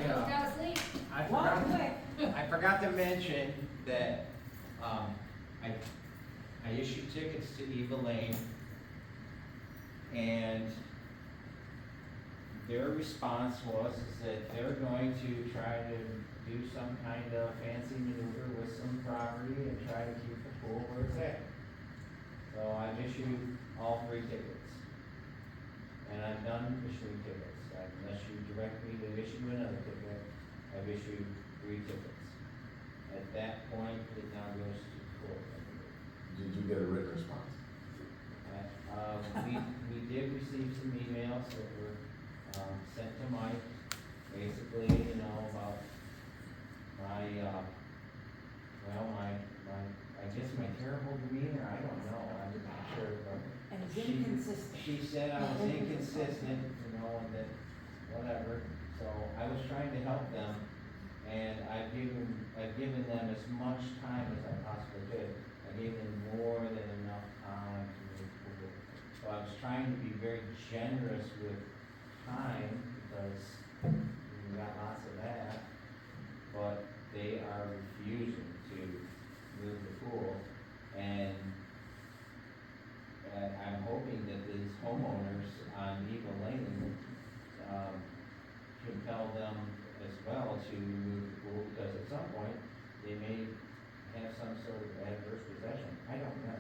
Just gotta sleep. I forgot to mention that, I issued tickets to Eva Lane, and their response was is that they're going to try to do some kind of fancy maneuver with some property and try to keep the pool where it's at. So I've issued all 3 tickets. And I'm done issuing tickets, unless you direct me to issue another ticket, I've issued 3 tickets. At that point, it now goes to court. Did you get a written response? We did receive some emails that were, sent to Mike, basically, you know, about my, I guess my terrible demeanor, I don't know, I'm not sure, but. And it's inconsistent. She said I was inconsistent, you know, and that, whatever, so I was trying to help them, and I've given them as much time as I possibly could. I gave them more than enough time to move forward. So I was trying to be very generous with time, because we got lots of that, but they are refusing to move the pool, and I'm hoping that these homeowners on Eagle Lane, compel them as well to move the pool, because at some point, they may have some sort of adverse possession, I don't know.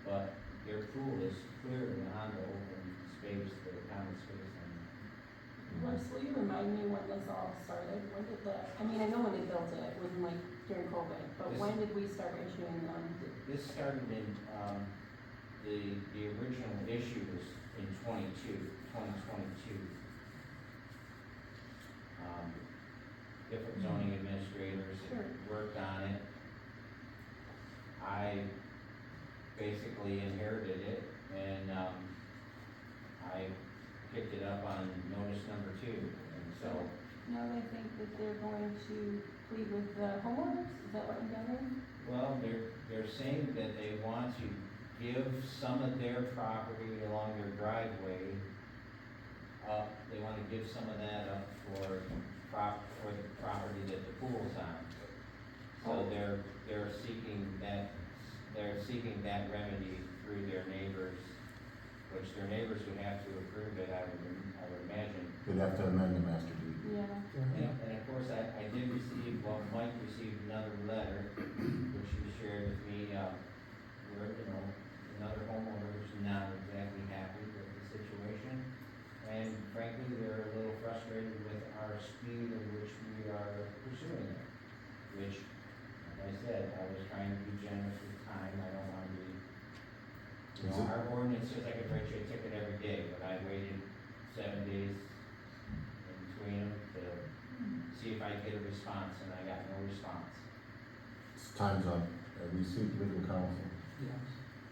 But their pool is clearly on the open space, the common space. Russ, will you remind me when this all started? When did I mean, I know when they built it, it was like during COVID, but when did we start issuing them? This started in, the original issue was in 2022. Different zoning administrators worked on it. I basically inherited it, and, I picked it up on notice number 2, and so. Now they think that they're going to plead with the homeowners, is that what I'm gathering? Well, they're saying that they want to give some of their property along their driveway up, they wanna give some of that up for the property that the pool's on. So they're seeking that remedy through their neighbors, which their neighbors would have to approve it, I would imagine. They'd have to amend the master deed. Yeah. And of course, I did receive, well, Mike received another letter, which he shared with me, where, you know, another homeowner was not exactly happy with the situation. And frankly, they're a little frustrated with our speed at which we are pursuing it, which, like I said, I was trying to be generous with time, I don't want to be, you know, our ordinance says I could write you a ticket every day, but I waited 7 days in between them to see if I'd get a response, and I got no response. Time's up. Have we received legal counsel? Yes,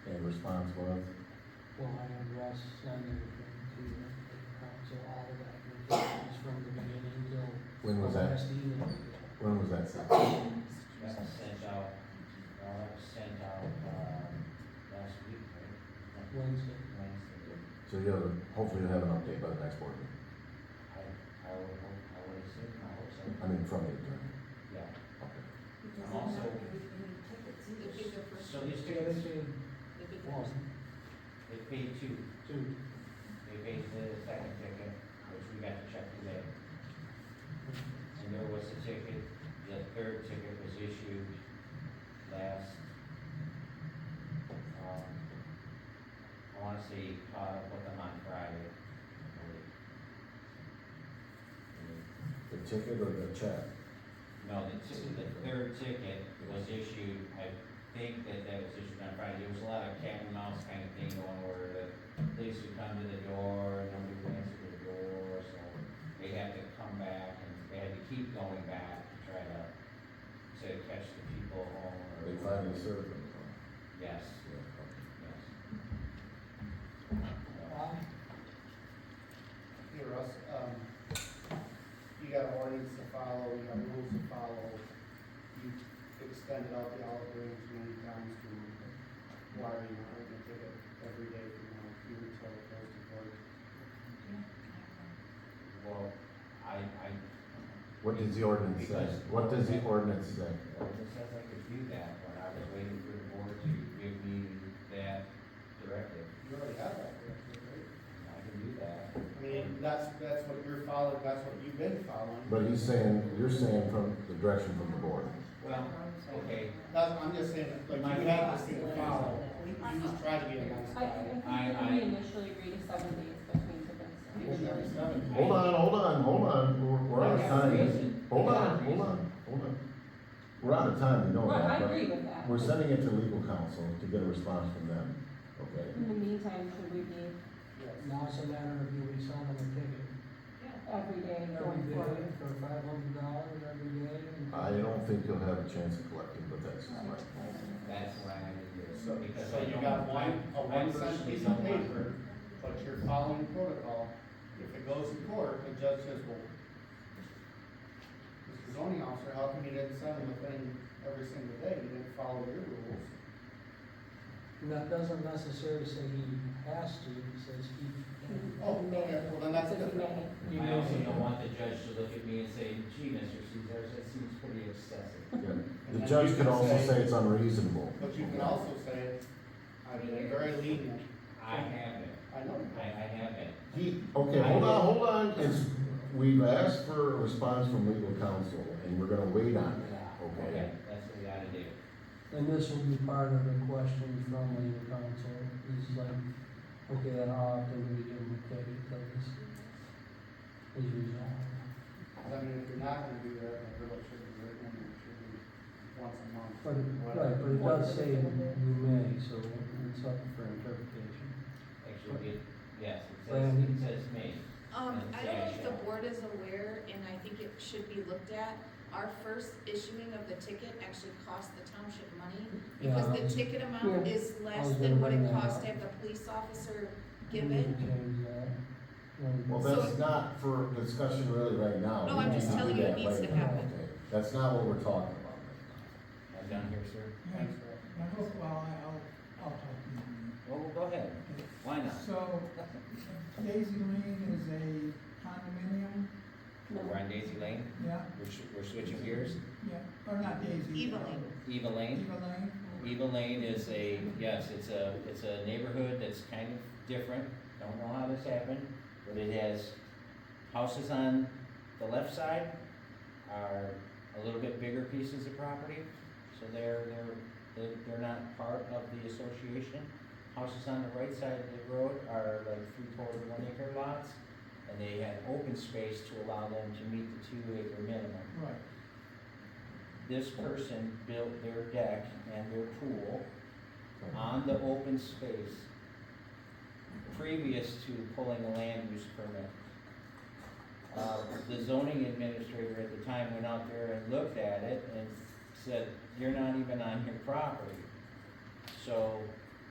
And response was? well, I have Russ send everything to the council, all of that, information from the beginning till. When was that? Last email. When was that sent? That was sent out, last week, right? Wednesday. Wednesday. So hopefully you'll have an update by the next board meeting. I would assume, I hope so. I mean, from the attorney. Yeah. Okay. Because I'm also- they're not giving any tickets either. So these tickets, they paid 2. They paid the second ticket, which we got to check today. And there was a ticket, the 3rd ticket was issued last, I wanna say, caught up with them on Friday. I believe. The ticket or the check? No, the 3rd ticket was issued, I think that was issued on Friday. There was a lot of cat and mouse kind of thing going where the police would come to the door, nobody would answer the door, so they had to come back, and they had to keep going back to try to catch the people home. Or They finally served them. Yes, Yeah, okay. yes. Hey Russ, you got ordinance to follow, you have rules to follow. You've extended out the olive branch many times to why are you not writing a ticket every day from now, even until it goes to court? Well, I What does the ordinance say? Because- What does the ordinance say? Well, it says I could do that, but I was waiting for the board to give me that directive. You already have that, right? I can do that. I mean, that's what you're following, that's what you've been following. But he's saying, you're saying from the direction from the board. Well, okay, I'm just saying, that, like, you have this thing to follow, you just try to be a nice I guy. think we initially agreed to 7 days between tickets. Hold on, we're out of time. Reason. Hold on. We're out of time, you know Right, I that, agree but with that. we're sending it to legal counsel to get a response from them, okay? In the meantime, should we be Now it's a matter of you selling them a ticket every day every going day forward? for $500 every day. I don't think you'll have a chance of collecting, but that's just my opinion. that's why I did this, So, because so I you don't, got a I 1 cent personally piece don't of want paper, but you're following protocol. If it goes to court, the judge says, well, Mr. Zoning Officer, how come you didn't send him a thing every single day? You didn't follow your rules. And that doesn't necessarily say he has to, he says he can. Oh, okay, well, then that's Says we different. may. I also don't want the judge to look at me and say, gee, Mr. Caesar, that seems pretty excessive. Yeah. The judge could also say it's unreasonable. But you can also say, I've been very lenient. I haven't, I know. I haven't. Okay, hold on, we've asked for a response from legal counsel, and we're gonna wait on that, okay? Okay, that's what we gotta do. And this will be part of the question from legal counsel, is like, okay, and how often do we give them a ticket till this is resolved? I mean, if you're not gonna do that, then it should be written, it should be once a month. But, right, but it does say you may, so it's up for interpretation. Actually, yes, Randy? it says me. I don't know if the board is aware, and I think it should be looked at, our first issuing of the ticket actually cost the township money, because Yeah, the ticket amount yeah, is I less was than gonna what it bring that costs up. to have the police officer We give need it. to change that. Well, So- that's not for discussion really right now. No, We I'm need just to do telling you it that needs to later, happen. okay? That's not what we're talking about right I'm done here, sir. Thanks, Brett. I'll talk to you. Well, go ahead. Why not? So, Daisy Lane is a condominium, We're on Daisy Lane, yeah, we're switching gears. yeah, or not Daisy. Eva Lane. Eva Lane. Eva Lane, Eva Lane is a, yes, it's a neighborhood that's kind of different. Don't know how this happened, but it has houses on the left side are a little bit bigger pieces of property. So they're not part of the association. Houses on the right side of the road are like 3/4 1 acre lots. And they had open space to allow them to meet the 2 acre minimum. right, This person built their deck and their pool on the open space previous to pulling a land use permit. The zoning administrator at the time went out there and looked at it and said, you're not even on your property. So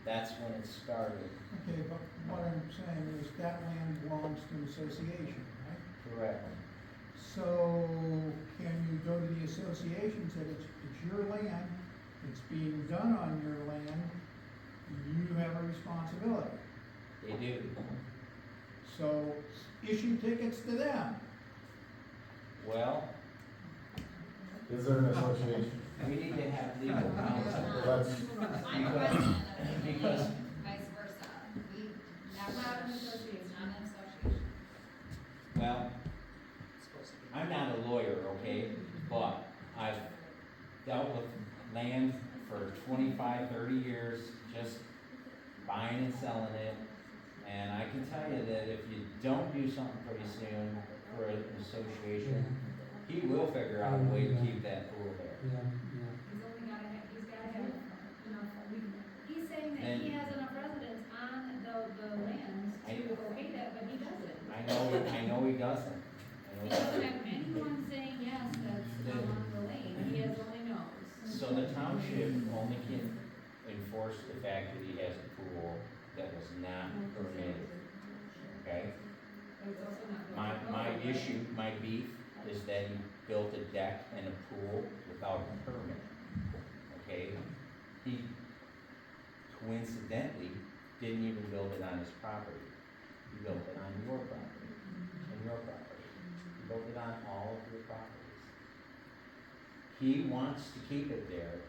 that's when it started. okay, but what I'm saying is that land belongs to an association, right? Correct. So, can you go to the association, say it's your land, it's being done on your land, you have a responsibility. They do. So, issue tickets to them. Well, now. Is there an association? we need to have legal counsel. Let's, I'm Because- president of it, because- vice versa. We never. Not an association. It's not an association. Well, I'm not a lawyer, okay, but I've dealt with land for 25, 30 years, just buying and selling it. And I can tell you that if you don't do something pretty soon for an association, he will figure out a way to keep that pool there. Yeah, He's only gotta have, he's gotta have enough, he's saying that he has enough residents on the lands to okay that, but he doesn't. I know he doesn't. He doesn't have anyone saying yes that's on the lane, he has only no's. So the township only can enforce the fact that he has a pool that was not permitted, okay? But it's also not. My issue, my beef, is that he built a deck and a pool without a permit, okay? He coincidentally didn't even build it on his property. He built it on your property, and your property. built it on all of your properties. He wants to keep it there,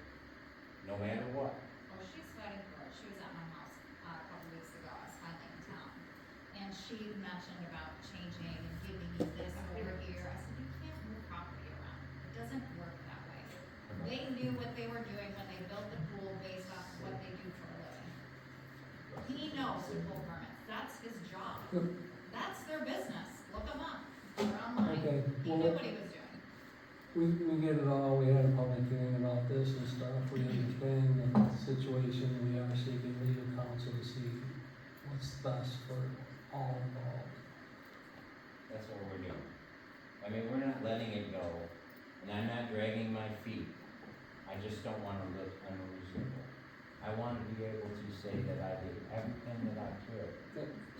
no matter what. Well, she's fighting for it. She was at my house a couple weeks ago. I was finally in town. And she mentioned about changing and giving me this over here. I said, you can't move property around. It doesn't work that way. They knew what they were doing when they built the pool based off of what they do for a living. He knows the pool permits. That's his job. That's their business. Look them up. They're online. Okay, He well, knew what he was doing. we get it all, we had a public hearing about this and stuff, we understand the situation, we are seeking legal counsel to see what's best for all involved. That's what we're doing. I mean, we're not letting it go, and I'm not dragging my feet. I just don't wanna look unreasonable. I wanna be able to say that I did everything that I could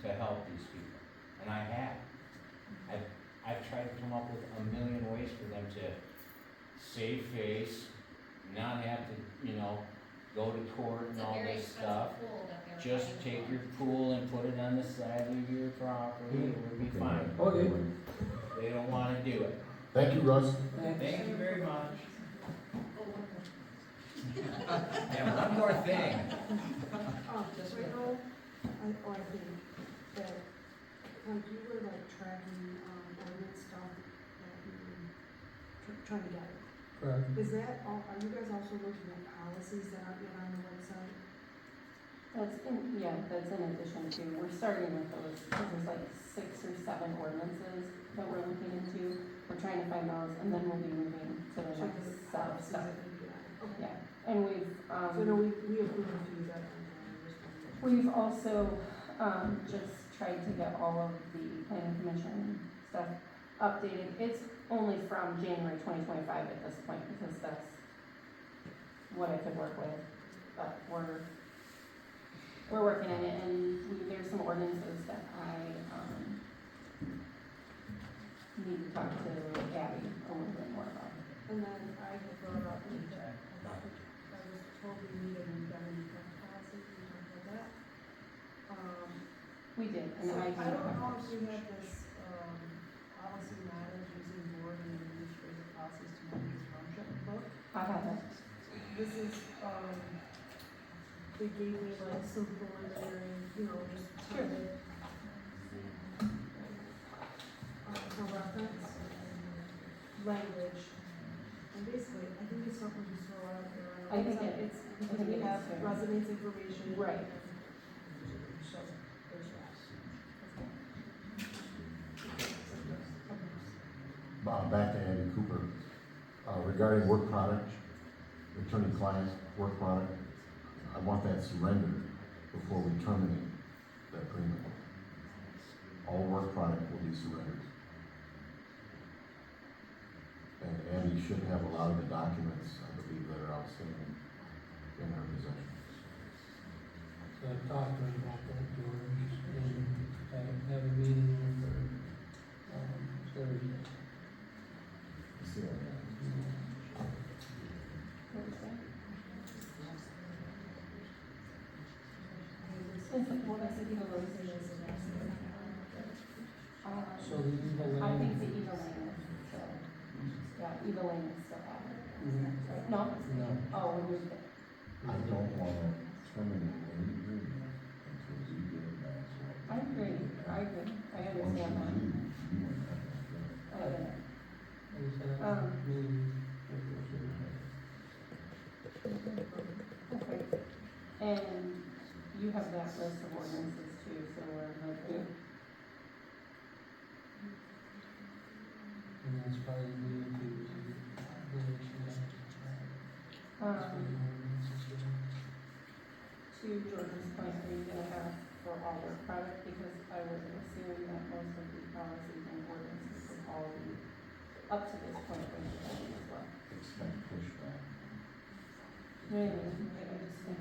to help these people, and I have. I've tried to come up with a million ways for them to save face, not have to, go to court It's and a all very this stuff. expensive pool that they're Just fighting take for. your pool and put it on the side of your property, it would be fine. Okay. They don't wanna do it. Thank you, Russ. Thank you very much. Yeah, one more thing. Just wait, I think that, you were like tracking, ordinance stuff that you were trying to gather. Correct. Is that all, are you guys also looking at policies that aren't yet on the website? That's in addition to, we're starting with those, there's like 6 or 7 ordinances that we're looking into. We're trying to find those, and then we'll be moving to the Check next the set of policies stuff. that need to be added. Okay. Yeah, and we've, So no, we approved a few that, we've also, just tried to get all of the planning commission stuff updated. It's only from January 2025 at this point, because that's what I could work with, but we're working on it, and there's some ordinances that I, need to talk to Abby a little bit more about. and then I had brought up, I was told we needed an indemnity policy, we talked about that. We did, and So I. I don't know if we have this, policy matters using board and administrative policies to manage the township book. I have it. This is, they gave me like some preliminary, just kind of, for reference, language. And basically, I think it's something to throw out there. I think It's, I because think we it have is fair. residence information. Right. So, there's that. Back to Andy Cooper, regarding work product, attorney-client work product, I want that surrendered before we terminate that agreement. All work product will be surrendered. And Andy should have a lot of the documents, I believe, that are outstanding in her possession. So I've talked to her about that, George, and I have a meeting with her, Thursday. See that? What I said, Eva Lane is the next one. So the Eva Lane. I think the Eva Lane is still, yeah, Eva Lane is still active. Right? No? No. Oh, we moved it. I don't wanna terminate any agreement until you get it back. I agree, I understand that. Once you leave, you are not gonna get it. I get it. I just had a meeting with her. Okay. And you have that list of ordinances too, so we're good. And that's probably due to village. To Jordan's point, are you gonna have for all work product, because I was assuming that most of the policies and ordinances would all be up to this point when you're done as well. Expect pushback. Maybe, I just think,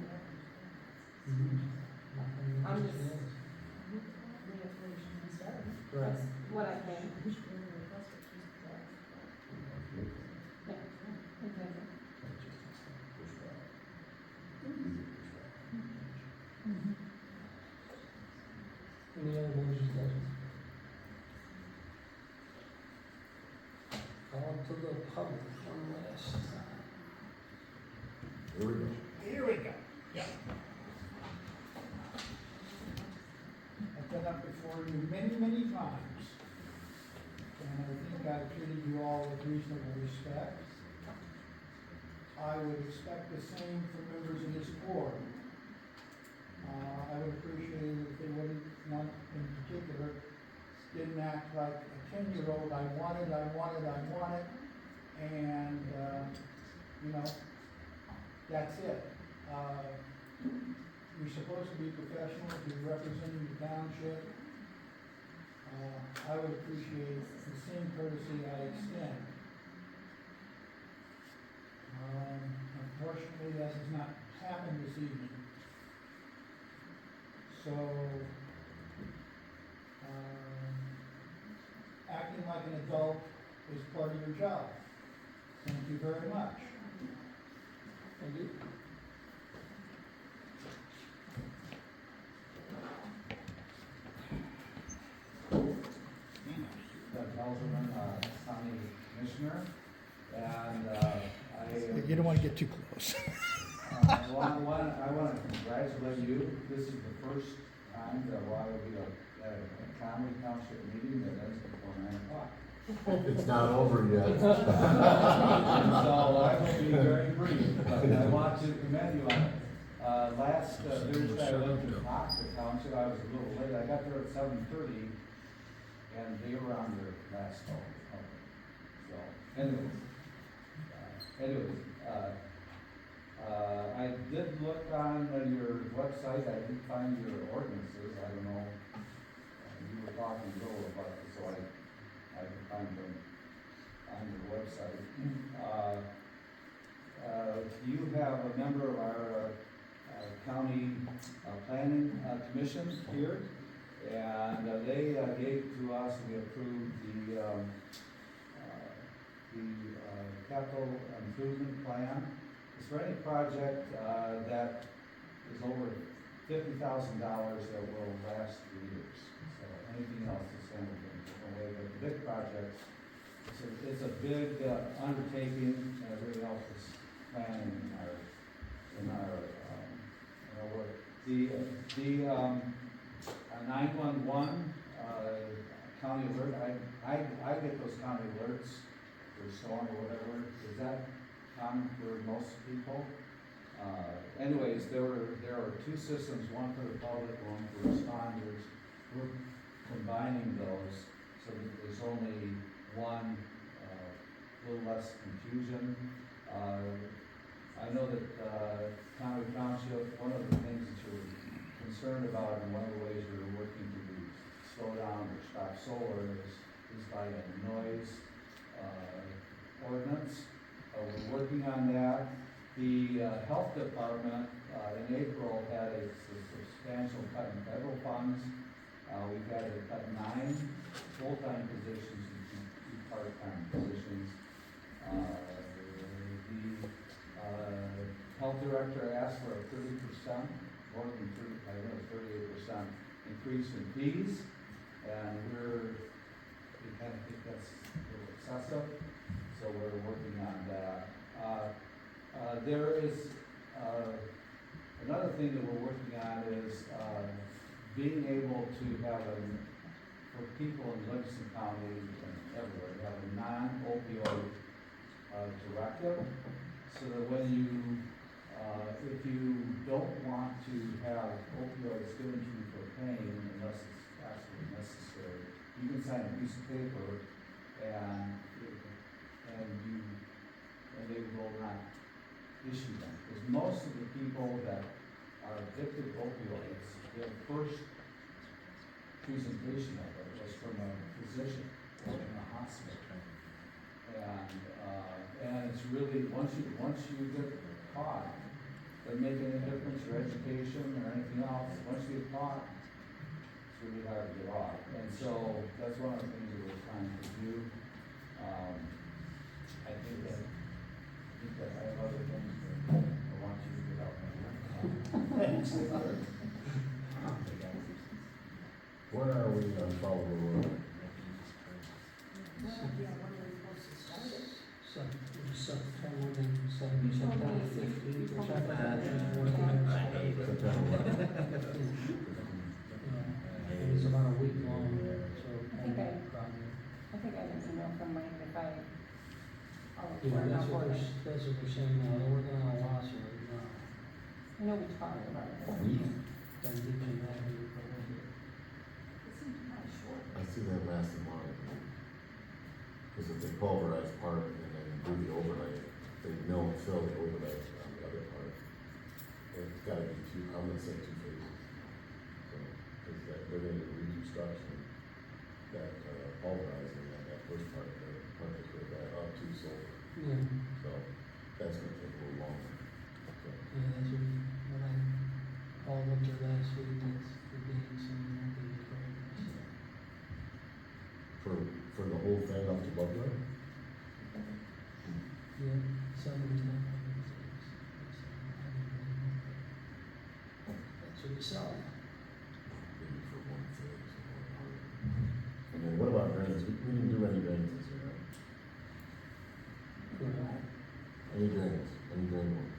I'm just, Reiteration and stuff. that's what I think. We should really request it, she's correct. Yeah, exactly. Any other board discussion? out to the public one last time. Here we go. Here we go. Yeah. I've been up before you many, many times, and I think I've treated you all with reasonable respect. I would expect the same from members of this board. I would appreciate it if they wouldn't, one in particular, didn't act like a 10-year-old, I want it, and, you know, that's it. You're supposed to be professional, you're representing the township. I would appreciate the same courtesy I extend. Unfortunately, that has not happened this evening. So, acting like an adult is part of your job. Thank you very much. Thank you. Doug Helserman, County Commissioner, and You don't want to get too close. I want to congratulate you. This is the first time that I will be at a Conway Township meeting that ends before 9 o'clock. It's not over yet. So I will be very brief, but I want to commend you on it. Last Thursday, I went to Oxford Township. I was a little late. I got there at 7:30, and they were on their last phone. So, anyways, I did look on your website. I didn't find your ordinances. I don't know. You were talking a little about this, so I can find them on your website. You have a member of our county planning commission here, and they gave to us, we approved the capital improvement plan. It's for any project that is over $50,000 that will last 3 years. So anything else is handled in a different way, but the big projects, it's a big undertaking, and it really helps us plan in our work. The 911 county alert, I get those county alerts for storm or whatever. Is that common for most people? Anyways, there are two systems, one for the public, one for responders. We're combining those so that there's only one, little less confusion. I know that Conway Township, one of the things that you're concerned about, and one of the ways you're working to slow down or stop solar is by a noise ordinance. We're working on that. The health department in April had a substantial cut in federal funds. We've had to cut 9 full-time positions and 2 part-time positions. The health director asked for a 30%, more than 30, I think it was 38% increase in fees, and we kind of think that's a little excessive, so we're working on that. There is another thing that we're working on is being able to have for people in Livingston County and everywhere, we have a non-opioid directive, so that when you, if you don't want to have opioids given to you for pain unless it's absolutely necessary, you can sign a piece of paper and they will not issue them. Because most of the people that are addicted to opioids, their first presentation of it was from a physician or in a hospital. And it's really, once you get caught, doesn't make any difference, your education or anything else, once you get caught, it's really hard to get off. And so that's one of the things that we're trying to do. I think that I have other things that I want you to get out there. Thanks. Where are we on follow the road? Yeah, when are we supposed to start it? September, then September 15th or something. It was about a week long, so. I think I have an email from Mike if I'll look for Yeah, it, I'll forward it. that's what they're saying now, they're working on a lawsuit right now. I know we talked about it. Then you can have it, but I see that last in line. Because if they pulverize part and then do the overlay, they mill and fill the overlay on the other part. It's gotta be two, I'm gonna say 2 phases. So, because they're gonna do reconstruction, that pulverizing, that first part, the part that goes right up to solar. yeah, So, that's gonna take a little longer. So, yeah, that's what I called up there last week, that's the dates and what they told me, so. For the whole thing up to Lovejoy? Yeah, somebody's not. That's what he's selling. Maybe for one phase. And then what about drains? We didn't do any drains this year, right? Any drains, any drain work?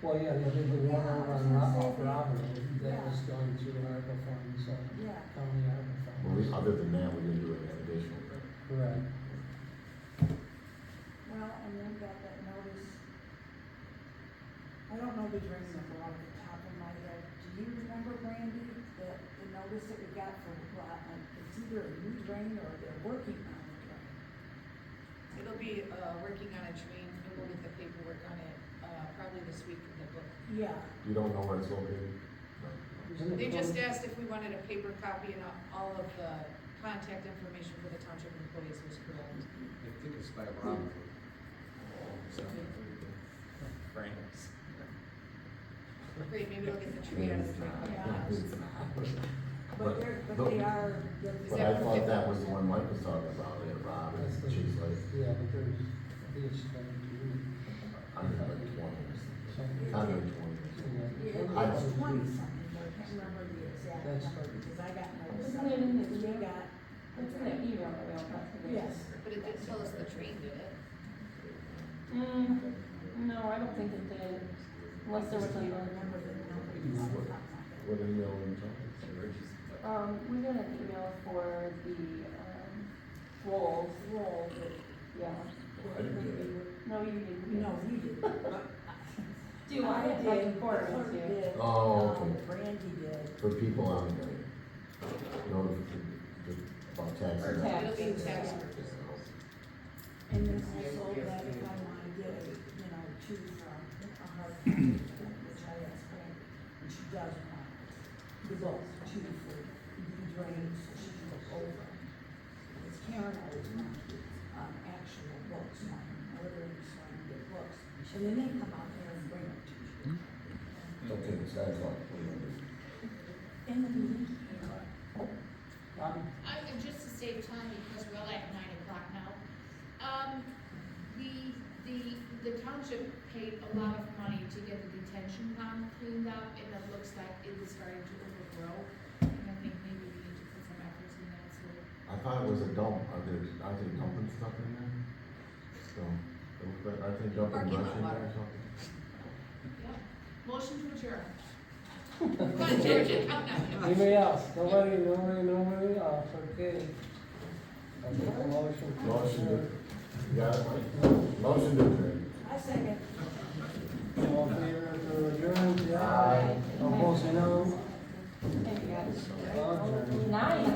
Well, yeah, they did the one over on off Robert, that was done through the ARPA funds, Yeah. county ARPA Well, funds. other than that, we didn't do any additional drain. Correct. Well, and then got that notice. I don't know the drain number off the top of my head. Do you remember, Brandy, the notice that we got for, it's either a new drain or they're working on the drain? It'll be, working on a train, and we'll get the paperwork on it, probably this week in the book. Yeah. You don't know where it's located? No. Isn't it They just close? asked if we wanted a paper copy and all of the contact information for the township employees was correct. I think it's by Rob. Great, maybe we'll get the tree out of the drain. But they are. But I thought that was the one Mike was talking about, they had Rob and That's the- Chase Lake. Yeah, but there's, I think it's 22. Under like 20. Something. Under 20. Yeah. It's 20 something, but I can't remember the exact That's number, because I got notice. Isn't it in the We email? got. It's in the email that we all got today. Yes. But it didn't tell us the train, did it? No, I don't think it did, unless there was I can't a, remember the number. What email are you talking? we got an email for the, rolls, Roll, but. yeah. I didn't get it. No, you didn't. No, you didn't. Do you want it? I I did, can forward it Clerk to you. did, Oh, okay. Brandy did. For people on the drain. No, about taxes. For tax. It'll be tax purposes. And then also that if I wanna get a, two from a hard copy, which I asked Brandy, and she does want the both, two for the drains, so she can look over. Because Karen always wants actual books, ordering, so I can get books, and then they come out there and bring them to you. Okay, so that's all. In the meeting, Robin? Just to save time, because we're at 9:00 now, the township paid a lot of money to get the detention pond cleaned up, and it looks like it is starting to overgrow. And I think maybe we need to put some efforts in that, so. I thought it was a dump, are they dumping stuff in there? So, I think dumping Parking brush lot in there water. or something. Yeah, motion to adjourn. Come on, Georgia, come now. Anybody else? Nobody else, okay. I'll make a motion. Motion to, you got it, Mike? Motion to adjourn. I second. All in favor to adjourn, say aye. Aye. Opposed, say no. Thank you guys. Adjourn. 9.